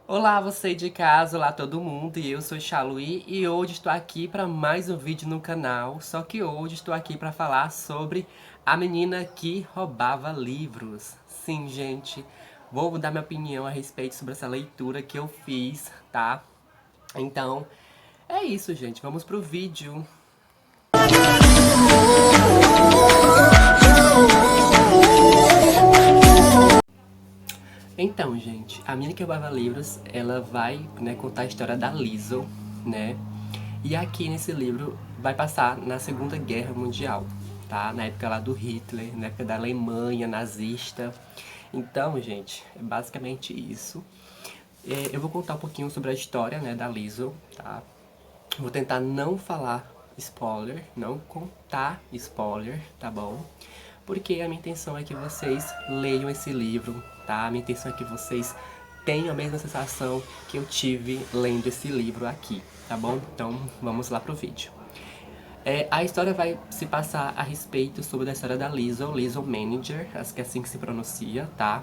Olá, você de casa, olá todo mundo, e eu sou Xaluí e hoje estou aqui para mais um vídeo no canal, só que hoje estou aqui para falar sobre a menina que roubava livros. Sim, gente, vou dar minha opinião a respeito sobre essa leitura que eu fiz, tá? Então, é isso, gente, vamos pro vídeo. Então, gente, a menina que roubava livros, ela vai, né, contar a história da Liesel, né? E aqui nesse livro vai passar na Segunda Guerra Mundial, tá? Na época lá do Hitler, na época da Alemanha nazista. Então, gente, é basicamente isso. Eu vou contar um pouquinho sobre a história, né, da Liesel, tá? Vou tentar não falar spoiler, não contar spoiler, tá bom? Porque a minha intenção é que vocês leiam esse livro, tá? A minha intenção é que vocês tenham a mesma sensação que eu tive lendo esse livro aqui, tá bom? Então vamos lá pro vídeo. A história vai se passar a respeito sobre a história da Liesel, Liesel Manager, acho que é assim que se pronuncia, tá?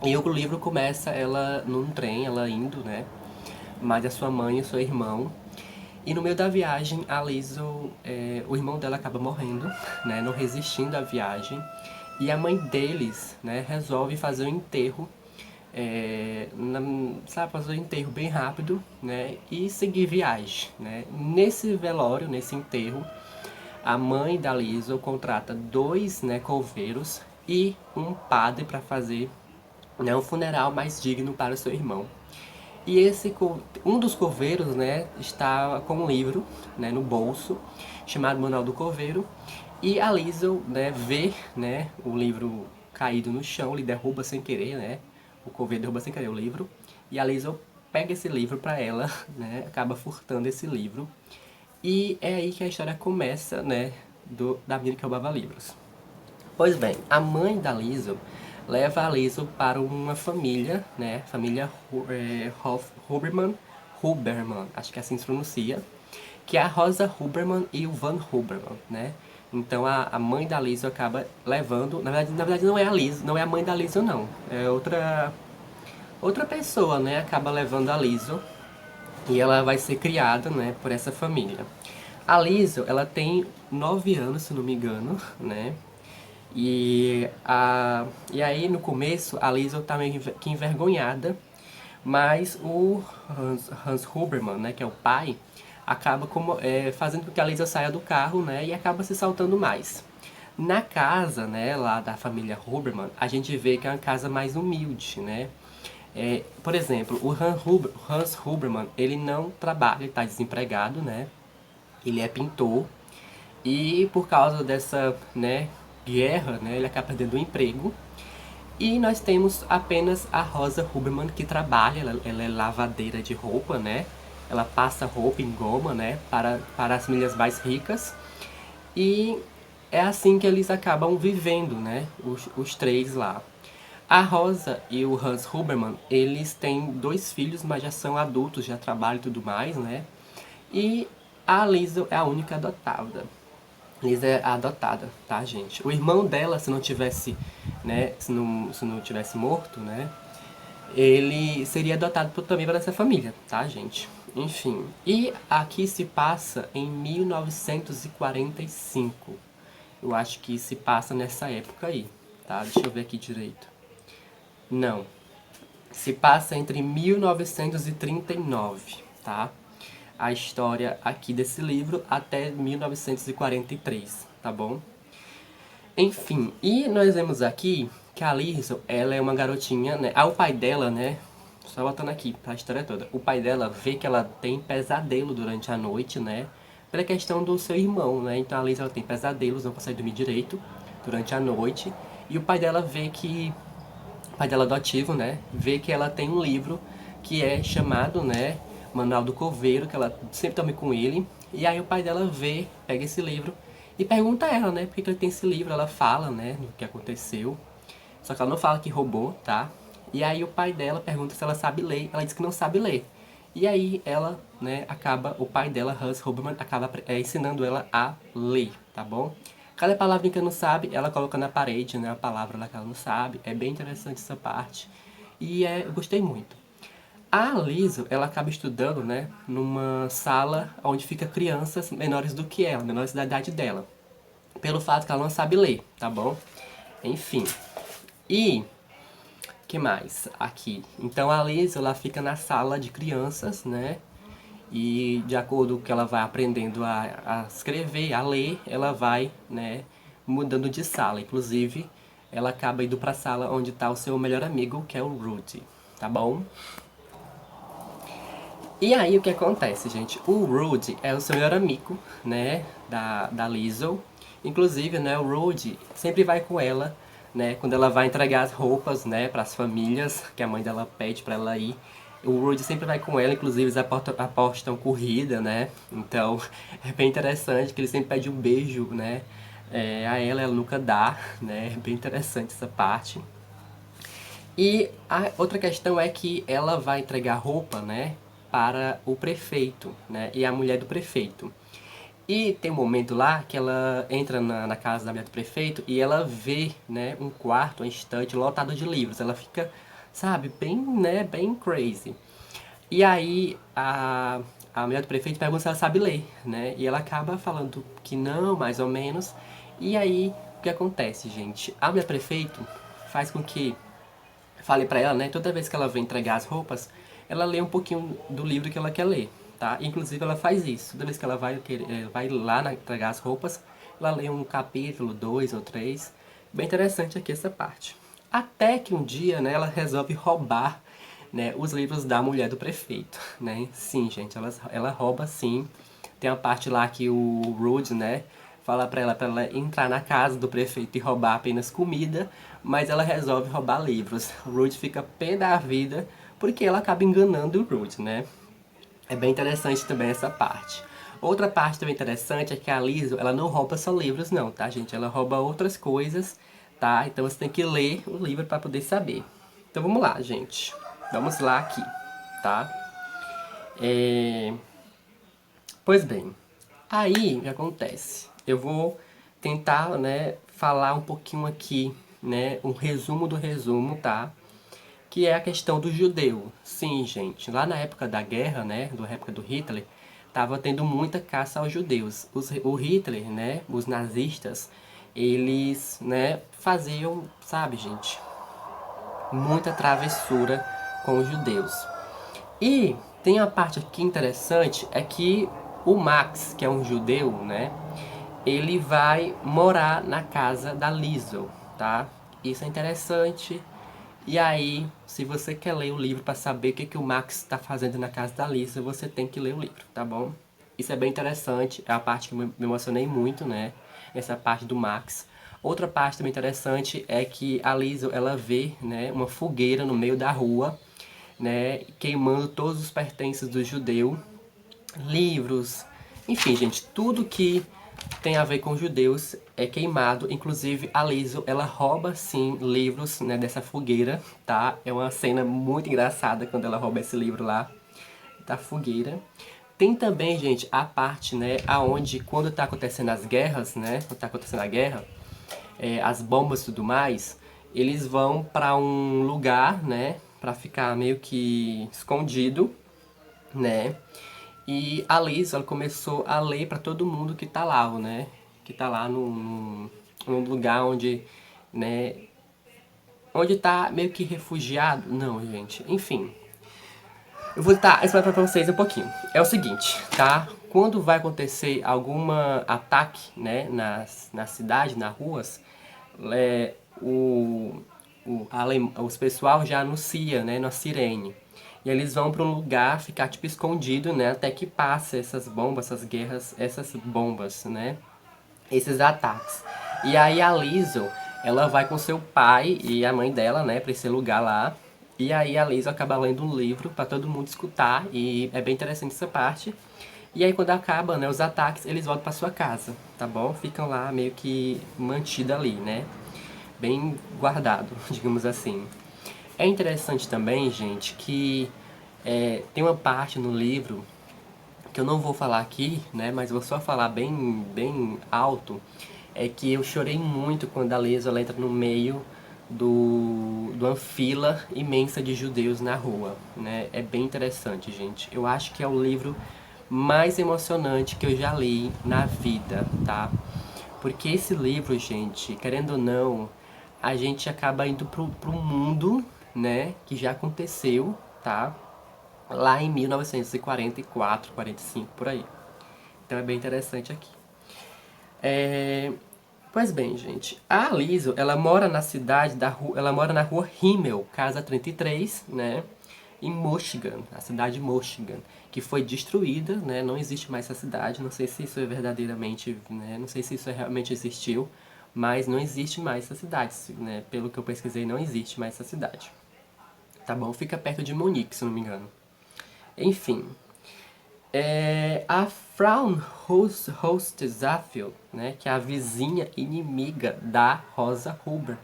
E o livro começa ela num trem, ela indo, né? Mais a sua mãe e o seu irmão. E no meio da viagem, a Liesel, o irmão dela acaba morrendo, né? Não resistindo à viagem. E a mãe deles, né? Resolve fazer um enterro, sabe, fazer um enterro bem rápido, né? E seguir viagem, né? Nesse velório, nesse enterro, a mãe da Liesel contrata dois, né, coveiros e um padre para fazer, né, um funeral mais digno para o seu irmão. E um dos coveiros, né, está com um livro, né, no bolso, chamado Manual do Coveiro. E a Liesel, né, vê, né, o livro caído no chão, ele derruba sem querer, né, o coveiro derruba sem querer o livro. E a Liesel pega esse livro para ela, né, acaba furtando esse livro. E é aí que a história começa, né, da menina que roubava livros. Pois bem, a mãe da Liesel leva a Liesel para uma família, né? Família Huberman, acho que assim se pronuncia, que é a Rosa Huberman e o Van Huberman, né? Então a mãe da Liesel acaba levando, na verdade não é a Liesel, não é a mãe da Liesel não, é outra pessoa, né? Acaba levando a Liesel e ela vai ser criada, né, por essa família. A Liesel, ela tem 9 anos, se não me engano, né? E aí no começo a Liesel tá meio que envergonhada, mas o Hans Huberman, né, que é o pai, acaba fazendo com que a Liesel saia do carro, né, e acaba se saltando mais. Na casa, né, lá da família Huberman, a gente vê que é uma casa mais humilde, né? Por exemplo, o Hans Huberman, ele não trabalha, ele está desempregado, né? Ele é pintor e por causa dessa, né, guerra, né, ele acaba perdendo o emprego. E nós temos apenas a Rosa Huberman que trabalha, ela é lavadeira de roupa, né? Ela passa roupa em goma, né, para as famílias mais ricas. E é assim que eles acabam vivendo, né, os três lá. A Rosa e o Hans Huberman, eles têm dois filhos, mas já são adultos, já trabalham e tudo mais, né? E a Liesel é a única adotada. Lisa é adotada, tá, gente? O irmão dela, se não tivesse, né, se não tivesse morto, né, ele seria adotado também para essa família, tá, gente? Enfim, e aqui se passa em 1945. Eu acho que se passa nessa época aí, tá? Deixa eu ver aqui direito. Não, se passa entre 1939, tá? A história aqui desse livro até 1943, tá bom? Enfim, e nós vemos aqui que a Liesel, ela é uma garotinha, né? O pai dela, né? Só voltando aqui pra história toda. O pai dela vê que ela tem pesadelo durante a noite, né? Pela questão do seu irmão, né? Então a Liesel ela tem pesadelos, não consegue dormir direito durante a noite. E o pai dela vê que pai dela adotivo, né, vê que ela tem um livro que é chamado, né, Manual do Coveiro, que ela sempre toma com ele. E aí o pai dela vê, pega esse livro e pergunta a ela, né, por que ele tem esse livro. Ela fala, né, do que aconteceu. Só que ela não fala que roubou, tá? E aí o pai dela pergunta se ela sabe ler. Ela diz que não sabe ler. E aí ela, né, o pai dela, Hans Huberman, acaba ensinando ela a ler, tá bom? Cada palavra que ela não sabe, ela coloca na parede, né, a palavra lá que ela não sabe. É bem interessante essa parte. Eu gostei muito. A Liso, ela acaba estudando, né, numa sala onde fica crianças menores do que ela, menores da idade dela. Pelo fato que ela não sabe ler, tá bom? Enfim. E que mais aqui? Então a Liso, ela fica na sala de crianças, né? E de acordo com que ela vai aprendendo a escrever, a ler, ela vai, né, mudando de sala. Inclusive, ela acaba indo pra sala onde tá o seu melhor amigo, que é o Rudy, tá bom? E aí o que acontece, gente? O Rudy é o seu melhor amigo, né, da Liesel. Inclusive, né, o Rudy sempre vai com ela, né, quando ela vai entregar as roupas, né, para as famílias, que a mãe dela pede para ela ir. O Rudy sempre vai com ela, inclusive eles apostam corrida, né? Então é bem interessante que ele sempre pede um beijo, né, a ela nunca dá, né? É bem interessante essa parte. E a outra questão é que ela vai entregar roupa, né, para o prefeito, né, e a mulher do prefeito. E tem um momento lá que ela entra na casa da mulher do prefeito e ela vê, né, um quarto, uma estante lotado de livros. Ela fica, sabe, bem, né, bem crazy. E aí a mulher do prefeito pergunta se ela sabe ler, né, e ela acaba falando que não, mais ou menos. E aí o que acontece, gente? A mulher do prefeito faz com que falei pra ela, né, toda vez que ela vem entregar as roupas, ela lê um pouquinho do livro que ela quer ler, tá? Inclusive ela faz isso, toda vez que ela vai lá entregar as roupas, ela lê um capítulo, dois ou três. Bem interessante aqui essa parte. Até que um dia, né, ela resolve roubar, né, os livros da mulher do prefeito, né? Sim, gente, ela rouba sim. Tem uma parte lá que o Rude, né, fala pra ela entrar na casa do prefeito e roubar apenas comida, mas ela resolve roubar livros. O Rude fica pé da vida porque ela acaba enganando o Rude, né? É bem interessante também essa parte. Outra parte também interessante é que a Lizzo, ela não rouba só livros não, tá, gente? Ela rouba outras coisas, tá? Então você tem que ler o livro para poder saber. Então vamos lá, gente. Vamos lá aqui, tá? É... Pois bem, aí o que acontece? Eu vou tentar, né, falar um pouquinho aqui, né, um resumo do resumo, tá? Que é a questão do judeu. Sim, gente, lá na época da guerra, né, na época do Hitler, tava tendo muita caça aos judeus. O Hitler, né, os nazistas, eles, né, faziam, sabe, gente, muita travessura com os judeus. E tem a parte aqui interessante, é que o Max, que é um judeu, né, ele vai morar na casa da Liesel, tá? Isso é interessante. E aí, se você quer ler o livro para saber o que, que o Max está fazendo na casa da Liesel, você tem que ler o livro, tá bom? Isso é bem interessante, é a parte que me emocionei muito, né? Essa parte do Max. Outra parte também interessante é que a Liesel, ela vê, né, uma fogueira no meio da rua, né, queimando todos os pertences do judeu, livros, enfim, gente, tudo que tem a ver com judeus é queimado. Inclusive a Liesel, ela rouba sim livros, né, dessa fogueira, tá? É uma cena muito engraçada quando ela rouba esse livro lá da fogueira. Tem também, gente, a parte, né, aonde quando tá acontecendo as guerras, né, quando tá acontecendo a guerra, as bombas e tudo mais, eles vão pra um lugar, né, pra ficar meio que escondido, né? E a Liz, ela começou a ler para todo mundo que tá lá, né? Que tá lá num lugar onde, né? Onde tá meio que refugiado. Não, gente. Enfim. Eu vou tentar explicar pra vocês um pouquinho. É o seguinte, tá? Quando vai acontecer alguma ataque, né? Na cidade, nas ruas, é, os pessoal já anuncia, né, na sirene. E eles vão para um lugar ficar tipo escondido, né, até que passe essas bombas, essas guerras, essas bombas, né, esses ataques. E aí a Liesel, ela vai com seu pai e a mãe dela, né, para esse lugar lá. E aí a Liesel acaba lendo um livro para todo mundo escutar e é bem interessante essa parte. E aí quando acaba, né, os ataques, eles voltam para sua casa, tá bom? Ficam lá meio que mantido ali, né? Bem guardado, digamos assim. É interessante também, gente, que tem uma parte no livro que eu não vou falar aqui, né, mas vou só falar bem alto, é que eu chorei muito quando a Liesel entra no meio de uma fila imensa de judeus na rua, né? É bem interessante, gente. Eu acho que é o livro mais emocionante que eu já li na vida, tá? Porque esse livro, gente, querendo ou não, a gente acaba indo pro mundo, né, que já aconteceu, tá? Lá em 1944, 45, por aí. Então é bem interessante aqui. Pois bem, gente, a Liesl, ela mora na cidade da rua, ela mora na rua Himmel, casa 33, né, em Michigan, a cidade de Michigan, que foi destruída, né, não existe mais essa cidade, não sei se isso é verdadeiramente, né, não sei se isso realmente existiu, mas não existe mais essa cidade, né, pelo que eu pesquisei, não existe mais essa cidade. Tá bom? Fica perto de Munique, se não me engano. Enfim, a Frau Hostesafel, né, que é a vizinha inimiga da Rosa Huber.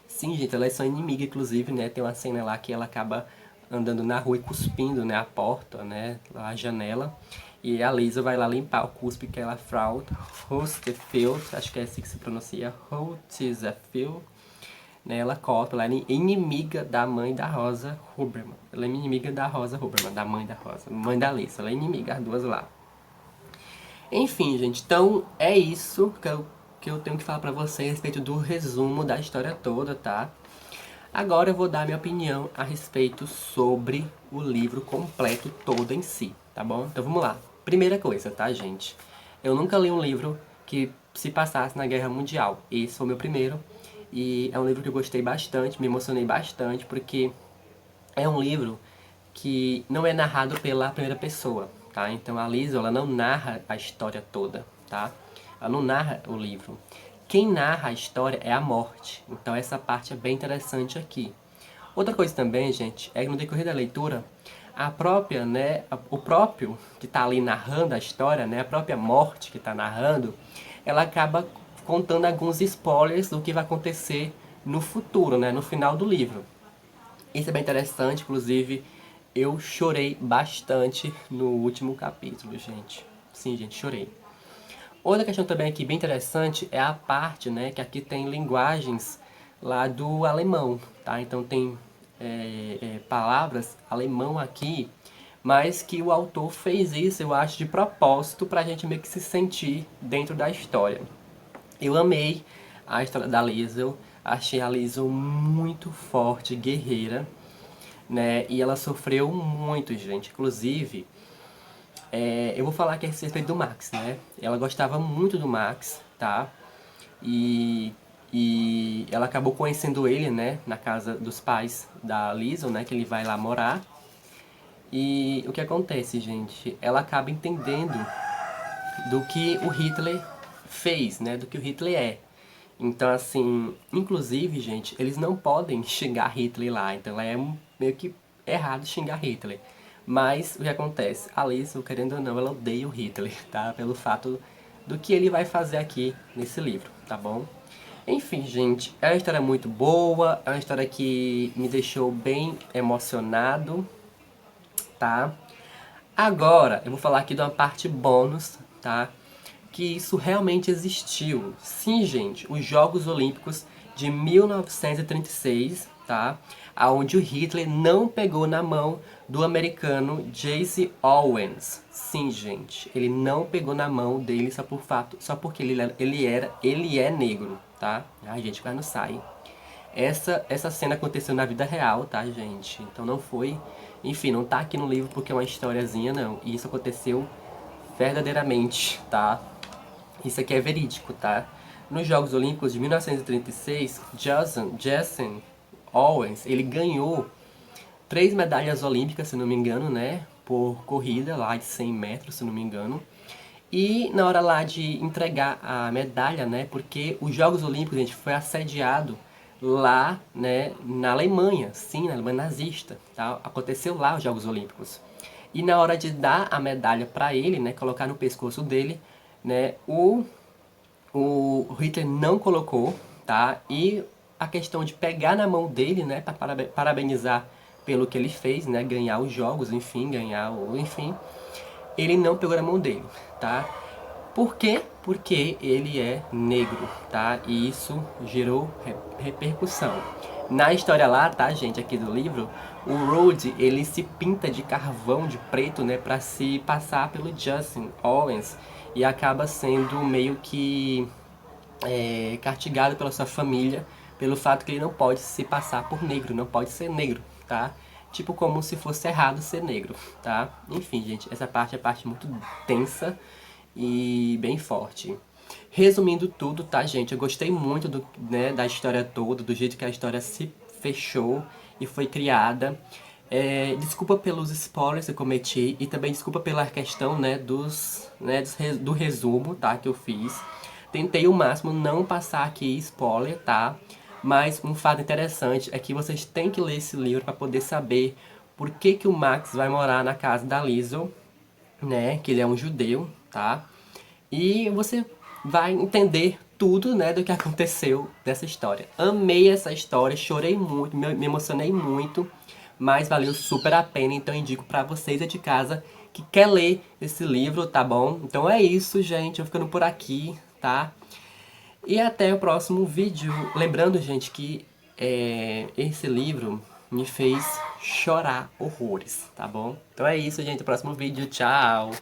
Sim, gente, elas são inimigas, inclusive, né, tem uma cena lá que ela acaba andando na rua e cuspindo, né, a porta, né, a janela. E a Lisa vai lá limpar o cuspe que ela Frau Hostefeld, acho que é assim que se pronuncia, Hostesafel, né, ela copia, ela é inimiga da mãe da Rosa Huberman. Ela é inimiga da Rosa Huberman, da mãe da Rosa, mãe da Lisa, ela é inimiga, as duas lá. Enfim, gente, então é isso que eu tenho que falar pra vocês a respeito do resumo da história toda, tá? Agora eu vou dar minha opinião a respeito sobre o livro completo todo em si, tá bom? Então vamos lá. Primeira coisa, tá, gente? Eu nunca li um livro que se passasse na Guerra Mundial. Esse foi o meu primeiro. E é um livro que eu gostei bastante, me emocionei bastante, porque é um livro que não é narrado pela primeira pessoa, tá? Então a Liesl, ela não narra a história toda, tá? Ela não narra o livro. Quem narra a história é a morte. Então essa parte é bem interessante aqui. Outra coisa também, gente, é que no decorrer da leitura, a própria, né, o próprio que está ali narrando a história, né, a própria morte que está narrando, ela acaba contando alguns spoilers do que vai acontecer no futuro, né, no final do livro. Isso é bem interessante, inclusive eu chorei bastante no último capítulo, gente. Sim, gente, chorei. Outra questão também aqui bem interessante é a parte, né, que aqui tem linguagens lá do alemão, tá? Então tem palavras alemão aqui, mas que o autor fez isso, eu acho, de propósito para a gente meio que se sentir dentro da história. Eu amei a história da Liesl, achei a Liesl muito forte, guerreira, né? E ela sofreu muito, gente. Inclusive, eu vou falar aqui a respeito do Max, né? Ela gostava muito do Max, tá? E, e ela acabou conhecendo ele, né? Na casa dos pais da Liesl, né? Que ele vai lá morar. E o que acontece, gente? Ela acaba entendendo do que o Hitler fez, né? Do que o Hitler é. Então, assim, inclusive, gente, eles não podem xingar Hitler lá. Então, é meio que errado xingar Hitler. Mas, o que acontece? A Alice, querendo ou não, ela odeia o Hitler, tá? Pelo fato do que ele vai fazer aqui nesse livro, tá bom? Enfim, gente, é uma história muito boa, é uma história que me deixou bem emocionado, tá? Agora, eu vou falar aqui de uma parte bônus, tá? Que isso realmente existiu. Sim, gente, os Jogos Olímpicos de 1936, tá? Aonde o Hitler não pegou na mão do americano Jesse Owens. Sim, gente, ele não pegou na mão dele só porque ele é negro, tá? Ai, gente, quase não sai. Essa cena aconteceu na vida real, tá, gente? Então não foi... Enfim, não tá aqui no livro porque é uma historiazinha, não. E isso aconteceu verdadeiramente, tá? Isso aqui é verídico, tá? Nos Jogos Olímpicos de 1936, Jason Owens, ele ganhou 3 medalhas olímpicas, se não me engano, né? Por corrida lá de 100 metros, se não me engano. E na hora lá de entregar a medalha, né? Porque os Jogos Olímpicos, gente, foi assediado lá, né, na Alemanha, sim, na Alemanha nazista, tá? Aconteceu lá os Jogos Olímpicos. E na hora de dar a medalha para ele, né, colocar no pescoço dele, né, o Hitler não colocou, tá? E a questão de pegar na mão dele, né, para parabenizar pelo que ele fez, né, ganhar os jogos, enfim, ele não pegou na mão dele, tá? Por quê? Porque ele é negro, tá? E isso gerou repercussão. Na história lá, tá, gente, aqui do livro, o Rhodey, ele se pinta de carvão de preto, né, pra se passar pelo Justin Owens e acaba sendo meio que castigado pela sua família pelo fato que ele não pode se passar por negro, não pode ser negro, tá? Tipo como se fosse errado ser negro, tá? Enfim, gente, essa parte é parte muito tensa e bem forte. Resumindo tudo, tá, gente? Eu gostei muito da história toda, do jeito que a história se fechou e foi criada. Desculpa pelos spoilers que eu cometi e também desculpa pela questão, do resumo, tá, que eu fiz. Tentei o máximo não passar aqui spoiler, tá? Mas um fato interessante é que vocês têm que ler esse livro para poder saber por que que o Max vai morar na casa da Liesel, né? Que ele é um judeu, tá? E você vai entender tudo, né, do que aconteceu nessa história. Amei essa história, chorei muito, me emocionei muito, mas valeu super a pena, então indico pra vocês aí de casa que quer ler esse livro, tá bom? Então é isso, gente, eu ficando por aqui, tá? E até o próximo vídeo. Lembrando, gente, que esse livro me fez chorar horrores, tá bom? Então é isso, gente, o próximo vídeo, tchau!